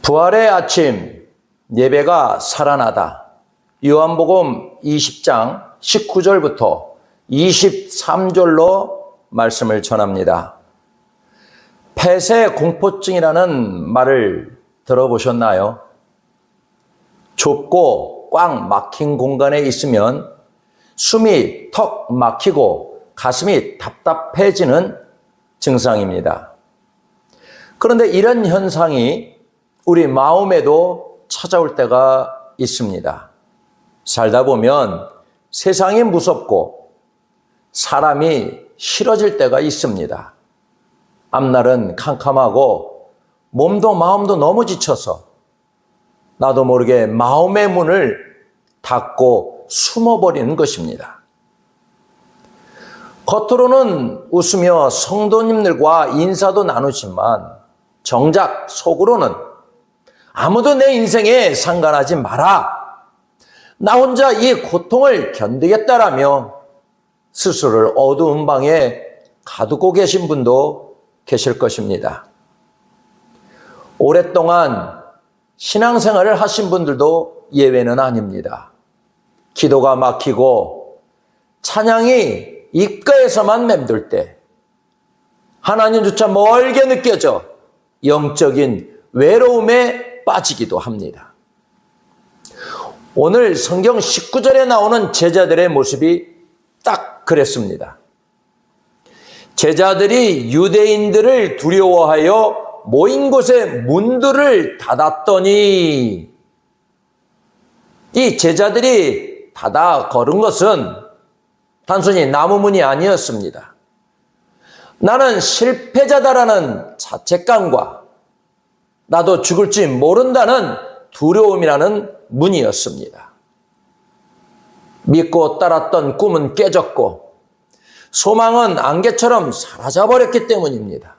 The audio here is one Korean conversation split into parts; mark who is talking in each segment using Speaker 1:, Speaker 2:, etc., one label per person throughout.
Speaker 1: 부활의 아침, 예배가 살아나다. 요한복음 20장 19절부터 23절로 말씀을 전합니다. 폐쇄 공포증이라는 말을 들어보셨나요? 좁고 꽉 막힌 공간에 있으면 숨이 턱 막히고 가슴이 답답해지는 증상입니다. 그런데 이런 현상이 우리 마음에도 찾아올 때가 있습니다. 살다 보면 세상이 무섭고 사람이 싫어질 때가 있습니다. 앞날은 캄캄하고 몸도 마음도 너무 지쳐서 나도 모르게 마음의 문을 닫고 숨어버리는 것입니다. 겉으로는 웃으며 성도님들과 인사도 나누지만 정작 속으로는 아무도 내 인생에 상관하지 마라. 나 혼자 이 고통을 견디겠다라며 스스로를 어두운 방에 가두고 계신 분도 계실 것입니다. 오랫동안 신앙생활을 하신 분들도 예외는 아닙니다. 기도가 막히고 찬양이 입가에서만 맴돌 때 하나님조차 멀게 느껴져 영적인 외로움에 빠지기도 합니다. 오늘 성경 19절에 나오는 제자들의 모습이 딱 그랬습니다. 제자들이 유대인들을 두려워하여 모인 곳에 문들을 닫았더니, 이 제자들이 닫아 걸은 것은 단순히 나무 문이 아니었습니다. 나는 실패자다라는 자책감과 나도 죽을지 모른다는 두려움이라는 문이었습니다. 믿고 따랐던 꿈은 깨졌고 소망은 안개처럼 사라져버렸기 때문입니다.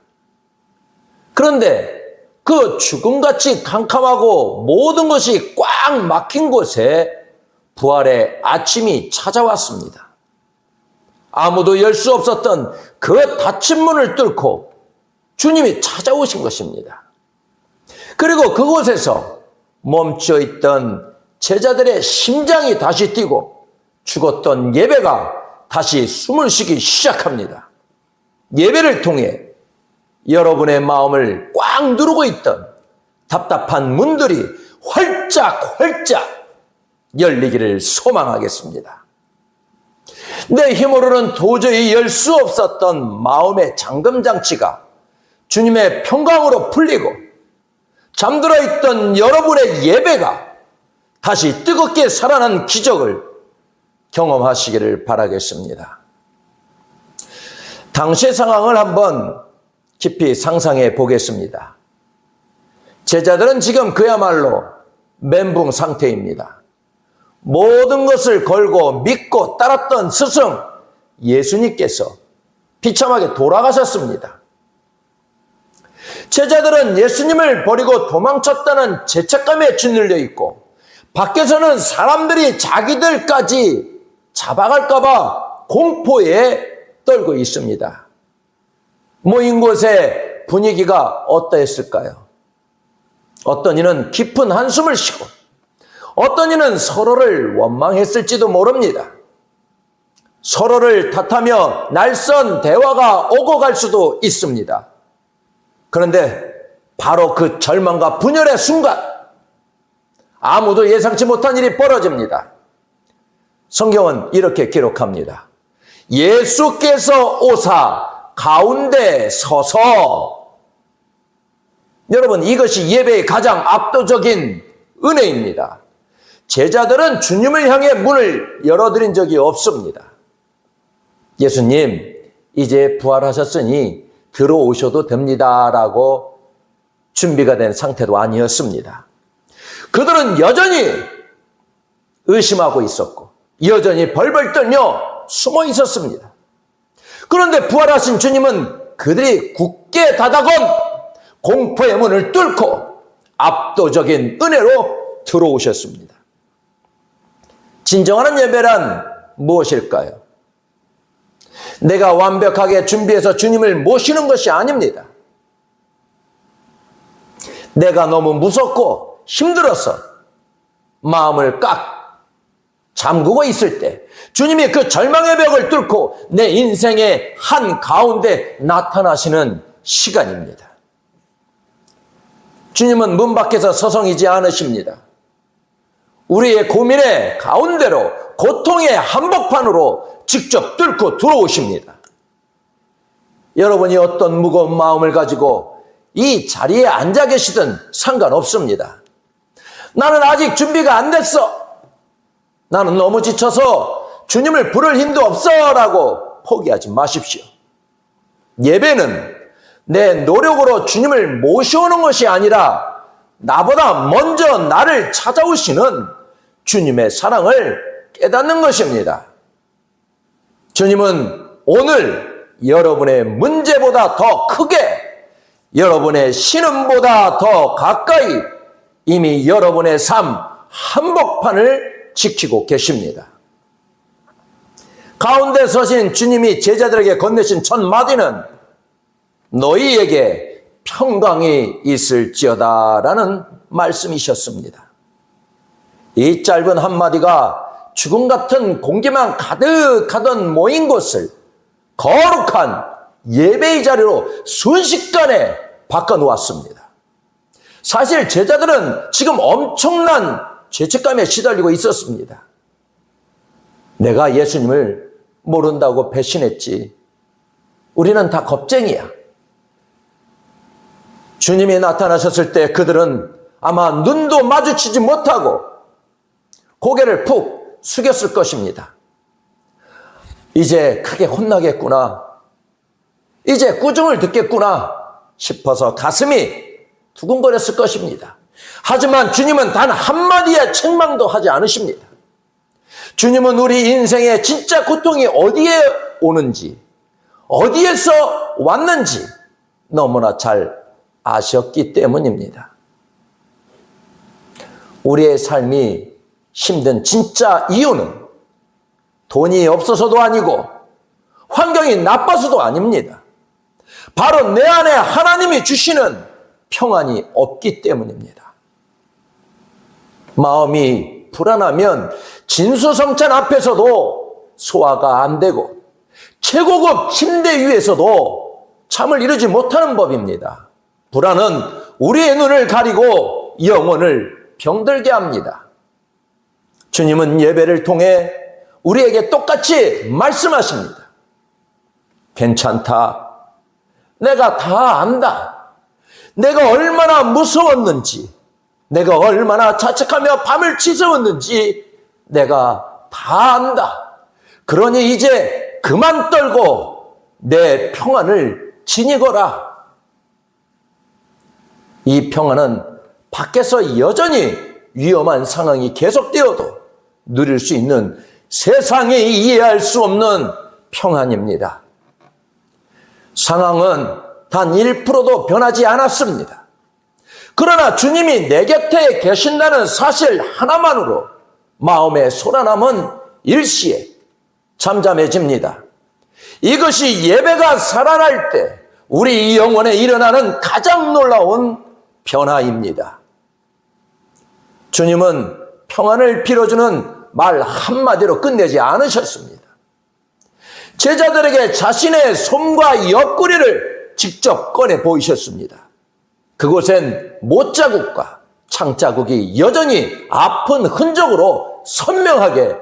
Speaker 1: 그런데 그 죽음같이 캄캄하고 모든 것이 꽉 막힌 곳에 부활의 아침이 찾아왔습니다. 아무도 열 수 없었던 그 닫힌 문을 뚫고 주님이 찾아오신 것입니다. 그리고 그곳에서 멈춰있던 제자들의 심장이 다시 뛰고 죽었던 예배가 다시 숨을 쉬기 시작합니다. 예배를 통해 여러분의 마음을 꽉 누르고 있던 답답한 문들이 활짝활짝 열리기를 소망하겠습니다. 내 힘으로는 도저히 열 수 없었던 마음의 잠금장치가 주님의 평강으로 풀리고 잠들어 있던 여러분의 예배가 다시 뜨겁게 살아난 기적을 경험하시기를 바라겠습니다. 당시의 상황을 한번 깊이 상상해 보겠습니다. 제자들은 지금 그야말로 멘붕 상태입니다. 모든 것을 걸고 믿고 따랐던 스승 예수님께서 비참하게 돌아가셨습니다. 제자들은 예수님을 버리고 도망쳤다는 죄책감에 짓눌려 있고 밖에서는 사람들이 자기들까지 잡아갈까 봐 공포에 떨고 있습니다. 모인 곳의 분위기가 어떠했을까요? 어떤 이는 깊은 한숨을 쉬고 어떤 이는 서로를 원망했을지도 모릅니다. 서로를 탓하며 날선 대화가 오고 갈 수도 있습니다. 그런데 바로 그 절망과 분열의 순간 아무도 예상치 못한 일이 벌어집니다. 성경은 이렇게 기록합니다. 예수께서 오사 가운데 서서. 여러분, 이것이 예배의 가장 압도적인 은혜입니다. 제자들은 주님을 향해 문을 열어드린 적이 없습니다. 예수님, 이제 부활하셨으니 들어오셔도 됩니다라고 준비가 된 상태도 아니었습니다. 그들은 여전히 의심하고 있었고 여전히 벌벌 떨며 숨어 있었습니다. 그런데 부활하신 주님은 그들이 굳게 닫아건 공포의 문을 뚫고 압도적인 은혜로 들어오셨습니다. 진정한 예배란 무엇일까요? 내가 완벽하게 준비해서 주님을 모시는 것이 아닙니다. 내가 너무 무섭고 힘들어서 마음을 꽉 잠그고 있을 때 주님이 그 절망의 벽을 뚫고 내 인생의 한가운데 나타나시는 시간입니다. 주님은 문 밖에서 서성이지 않으십니다. 우리의 고민의 가운데로 고통의 한복판으로 직접 뚫고 들어오십니다. 여러분이 어떤 무거운 마음을 가지고 이 자리에 앉아 계시든 상관없습니다. 나는 아직 준비가 안 됐어. 나는 너무 지쳐서 주님을 부를 힘도 없어 라고 포기하지 마십시오. 예배는 내 노력으로 주님을 모셔오는 것이 아니라 나보다 먼저 나를 찾아오시는 주님의 사랑을 깨닫는 것입니다. 주님은 오늘 여러분의 문제보다 더 크게, 여러분의 신음보다 더 가까이 이미 여러분의 삶 한복판을 지키고 계십니다. 가운데 서신 주님이 제자들에게 건네신 첫 마디는 너희에게 평강이 있을지어다 라는 말씀이셨습니다. 이 짧은 한마디가 죽음 같은 공기만 가득하던 모인 곳을 거룩한 예배의 자리로 순식간에 바꿔놓았습니다. 사실 제자들은 지금 엄청난 죄책감에 시달리고 있었습니다. 내가 예수님을 모른다고 배신했지. 우리는 다 겁쟁이야. 주님이 나타나셨을 때 그들은 아마 눈도 마주치지 못하고 고개를 푹 숙였을 것입니다. 이제 크게 혼나겠구나. 이제 꾸중을 듣겠구나 싶어서 가슴이 두근거렸을 것입니다. 하지만 주님은 단 한마디의 책망도 하지 않으십니다. 주님은 우리 인생의 진짜 고통이 어디에 오는지, 어디에서 왔는지 너무나 잘 아셨기 때문입니다. 우리의 삶이 힘든 진짜 이유는 돈이 없어서도 아니고 환경이 나빠서도 아닙니다. 바로 내 안에 하나님이 주시는 평안이 없기 때문입니다. 마음이 불안하면 진수성찬 앞에서도 소화가 안 되고 최고급 침대 위에서도 잠을 이루지 못하는 법입니다. 불안은 우리의 눈을 가리고 영혼을 병들게 합니다. 주님은 예배를 통해 우리에게 똑같이 말씀하십니다. 괜찮다. 내가 다 안다. 내가 얼마나 무서웠는지, 내가 얼마나 자책하며 밤을 지새웠는지 내가 다 안다. 그러니 이제 그만 떨고 내 평안을 지니거라. 이 평안은 밖에서 여전히 위험한 상황이 계속되어도 누릴 수 있는 세상에 이해할 수 없는 평안입니다. 상황은 단 1%도 변하지 않았습니다. 그러나 주님이 내 곁에 계신다는 사실 하나만으로 마음의 소란함은 일시에 잠잠해집니다. 이것이 예배가 살아날 때 우리 영혼에 일어나는 가장 놀라운 변화입니다. 주님은 평안을 빌어주는 말 한마디로 끝내지 않으셨습니다. 제자들에게 자신의 솜과 옆구리를 직접 꺼내 보이셨습니다. 그곳엔 못자국과 창자국이 여전히 아픈 흔적으로 선명하게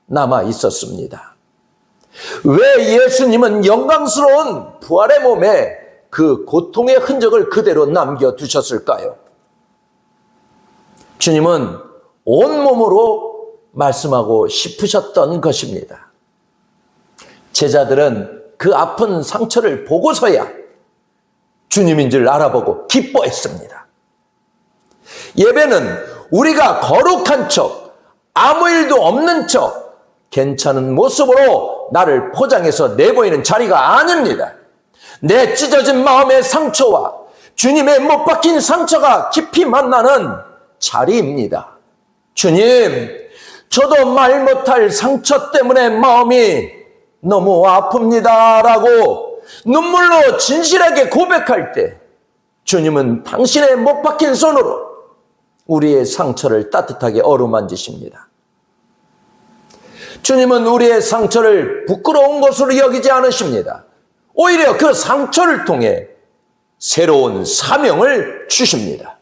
Speaker 1: 남아 있었습니다. 왜 예수님은 영광스러운 부활의 몸에 그 고통의 흔적을 그대로 남겨두셨을까요? 주님은 온몸으로 말씀하고 싶으셨던 것입니다. 제자들은 그 아픈 상처를 보고서야 주님인 줄 알아보고 기뻐했습니다. 예배는 우리가 거룩한 척, 아무 일도 없는 척, 괜찮은 모습으로 나를 포장해서 내보이는 자리가 아닙니다. 내 찢어진 마음의 상처와 주님의 못 박힌 상처가 깊이 만나는 자리입니다. 주님, 저도 말 못할 상처 때문에 마음이 너무 아픕니다 라고 눈물로 진실하게 고백할 때 주님은 당신의 못 박힌 손으로 우리의 상처를 따뜻하게 어루만지십니다. 주님은 우리의 상처를 부끄러운 것으로 여기지 않으십니다. 오히려 그 상처를 통해 새로운 사명을 주십니다.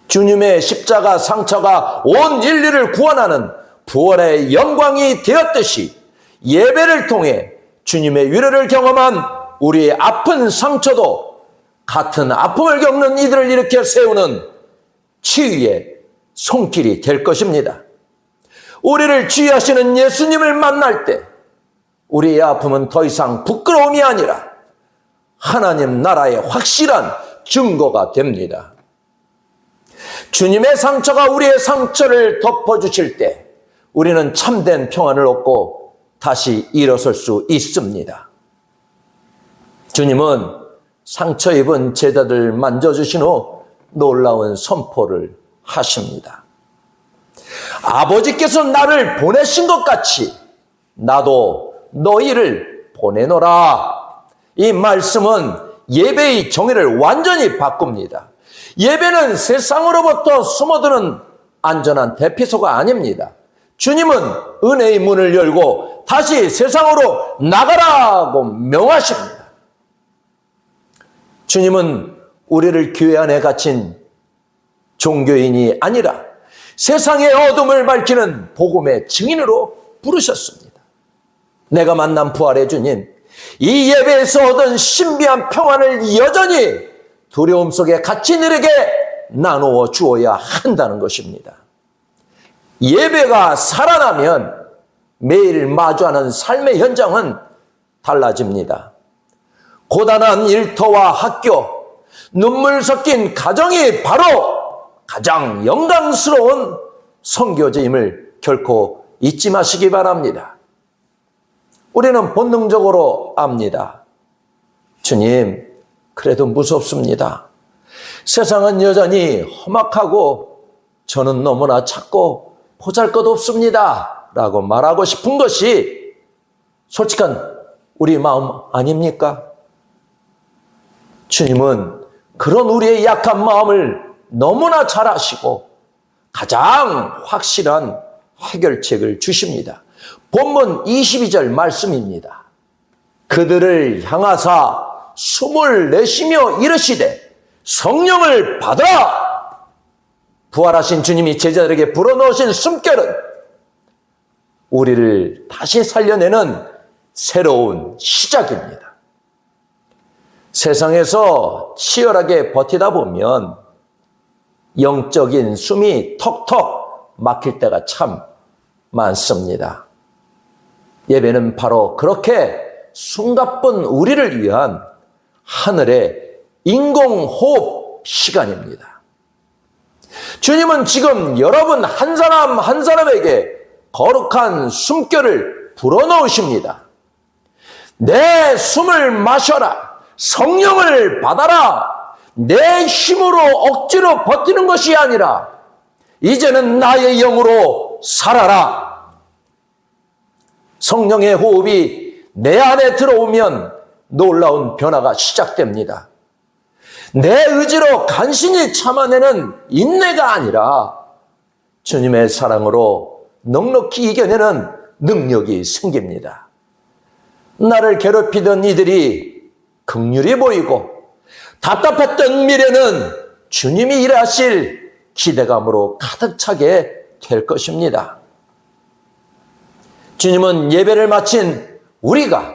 Speaker 1: 주님의 십자가 상처가 온 인류를 구원하는 부활의 영광이 되었듯이 예배를 통해 주님의 위로를 경험한 우리의 아픈 상처도 같은 아픔을 겪는 이들을 일으켜 세우는 치유의 손길이 될 것입니다. 우리를 치유하시는 예수님을 만날 때 우리의 아픔은 더 이상 부끄러움이 아니라 하나님 나라의 확실한 증거가 됩니다. 주님의 상처가 우리의 상처를 덮어주실 때 우리는 참된 평안을 얻고 다시 일어설 수 있습니다. 주님은 상처 입은 제자들 만져주신 후 놀라운 선포를 하십니다. 아버지께서 나를 보내신 것 같이 나도 너희를 보내노라. 이 말씀은 예배의 정의를 완전히 바꿉니다. 예배는 세상으로부터 숨어드는 안전한 대피소가 아닙니다. 주님은 은혜의 문을 열고 다시 세상으로 나가라고 명하십니다. 주님은 우리를 교회 안에 갇힌 종교인이 아니라 세상의 어둠을 밝히는 복음의 증인으로 부르셨습니다. 내가 만난 부활의 주님, 이 예배에서 얻은 신비한 평안을 여전히 두려움 속에 갇힌 이에게 나누어 주어야 한다는 것입니다. 예배가 살아나면 매일 마주하는 삶의 현장은 달라집니다. 고단한 일터와 학교, 눈물 섞인 가정이 바로 가장 영광스러운 선교제임을 결코 잊지 마시기 바랍니다. 우리는 본능적으로 압니다. 주님, 그래도 무섭습니다. 세상은 여전히 험악하고 저는 너무나 작고 보잘것없습니다 라고 말하고 싶은 것이 솔직한 우리 마음 아닙니까? 주님은 그런 우리의 약한 마음을 너무나 잘 아시고 가장 확실한 해결책을 주십니다. 본문 22절 말씀입니다. 그들을 향하사 숨을 내쉬며 이르시되 성령을 받아라. 부활하신 주님이 제자들에게 불어넣으신 숨결은 우리를 다시 살려내는 새로운 시작입니다. 세상에서 치열하게 버티다 보면 영적인 숨이 턱턱 막힐 때가 참 많습니다. 예배는 바로 그렇게 숨가쁜 우리를 위한 하늘의 인공호흡 시간입니다. 주님은 지금 여러분 한 사람 한 사람에게 거룩한 숨결을 불어넣으십니다. 내 숨을 마셔라. 성령을 받아라. 내 힘으로 억지로 버티는 것이 아니라 이제는 나의 영으로 살아라. 성령의 호흡이 내 안에 들어오면 놀라운 변화가 시작됩니다. 내 의지로 간신히 참아내는 인내가 아니라 주님의 사랑으로 넉넉히 이겨내는 능력이 생깁니다. 나를 괴롭히던 이들이 긍휼히 보이고 답답했던 미래는 주님이 일하실 기대감으로 가득 차게 될 것입니다. 주님은 예배를 마친 우리가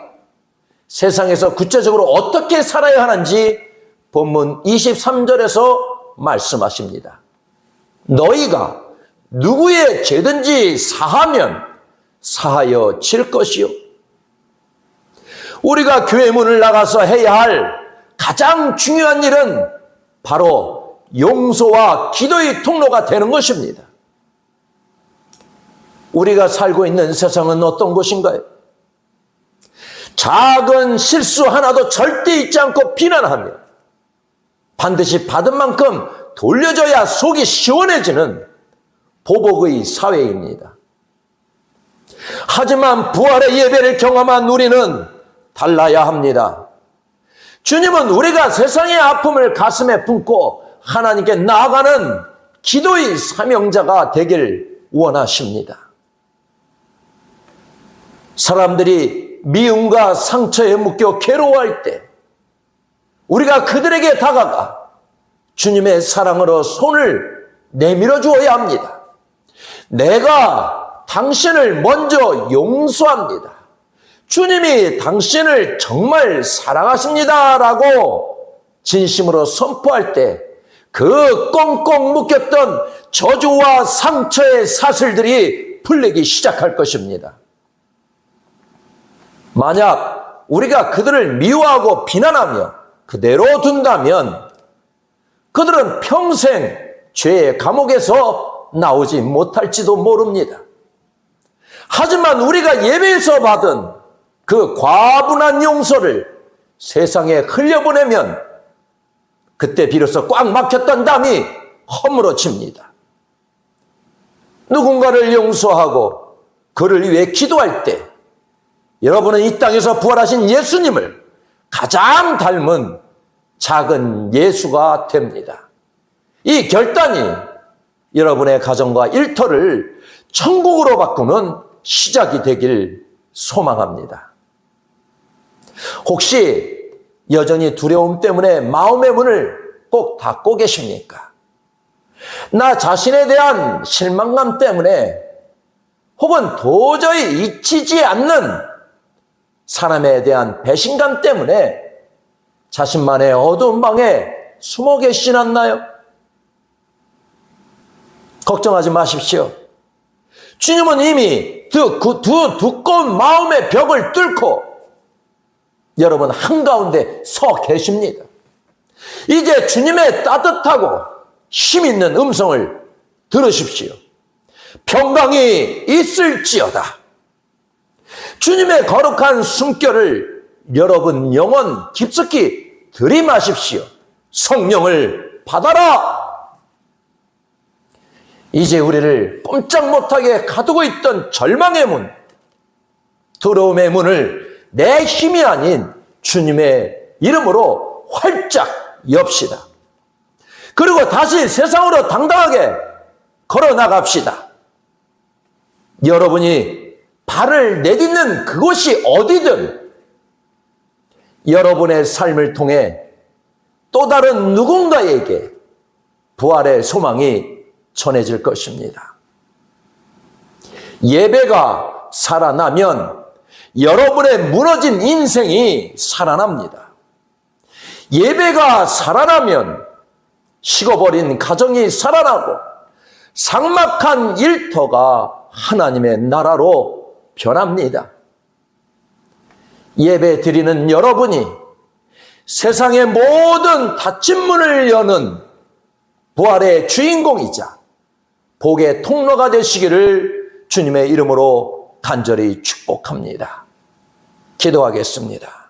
Speaker 1: 세상에서 구체적으로 어떻게 살아야 하는지 본문 23절에서 말씀하십니다. 너희가 누구의 죄든지 사하면 사하여 질 것이요. 우리가 교회 문을 나가서 해야 할 가장 중요한 일은 바로 용서와 기도의 통로가 되는 것입니다. 우리가 살고 있는 세상은 어떤 곳인가요? 작은 실수 하나도 절대 잊지 않고 비난하며 반드시 받은 만큼 돌려줘야 속이 시원해지는 보복의 사회입니다. 하지만 부활의 예배를 경험한 우리는 달라야 합니다. 주님은 우리가 세상의 아픔을 가슴에 품고 하나님께 나아가는 기도의 사명자가 되길 원하십니다. 사람들이 미움과 상처에 묶여 괴로워할 때 우리가 그들에게 다가가 주님의 사랑으로 손을 내밀어 주어야 합니다. 내가 당신을 먼저 용서합니다. 주님이 당신을 정말 사랑하십니다. 라고 진심으로 선포할 때 그 꽁꽁 묶였던 저주와 상처의 사슬들이 풀리기 시작할 것입니다. 만약 우리가 그들을 미워하고 비난하며 그대로 둔다면 그들은 평생 죄의 감옥에서 나오지 못할지도 모릅니다. 하지만 우리가 예배에서 받은 그 과분한 용서를 세상에 흘려보내면 그때 비로소 꽉 막혔던 담이 허물어집니다. 누군가를 용서하고 그를 위해 기도할 때 여러분은 이 땅에서 부활하신 예수님을 가장 닮은 작은 예수가 됩니다. 이 결단이 여러분의 가정과 일터를 천국으로 바꾸는 시작이 되길 소망합니다. 혹시 여전히 두려움 때문에 마음의 문을 꼭 닫고 계십니까? 나 자신에 대한 실망감 때문에 혹은 도저히 잊히지 않는 사람에 대한 배신감 때문에 자신만의 어두운 방에 숨어 계시진 않나요? 걱정하지 마십시오. 주님은 이미 두 두꺼운 마음의 벽을 뚫고 여러분 한가운데 서 계십니다. 이제 주님의 따뜻하고 힘 있는 음성을 들으십시오. 평강이 있을지어다. 주님의 거룩한 숨결을 여러분 영혼 깊숙이 들이마십시오. 성령을 받아라. 이제 우리를 꼼짝 못하게 가두고 있던 절망의 문, 두려움의 문을 내 힘이 아닌 주님의 이름으로 활짝 엽시다. 그리고 다시 세상으로 당당하게 걸어 나갑시다. 여러분이 발을 내딛는 그곳이 어디든 여러분의 삶을 통해 또 다른 누군가에게 부활의 소망이 전해질 것입니다. 예배가 살아나면 여러분의 무너진 인생이 살아납니다. 예배가 살아나면 식어버린 가정이 살아나고 삭막한 일터가 하나님의 나라로 변합니다. 예배 드리는 여러분이 세상의 모든 닫힌 문을 여는 부활의 주인공이자 복의 통로가 되시기를 주님의 이름으로 간절히 축복합니다. 기도하겠습니다.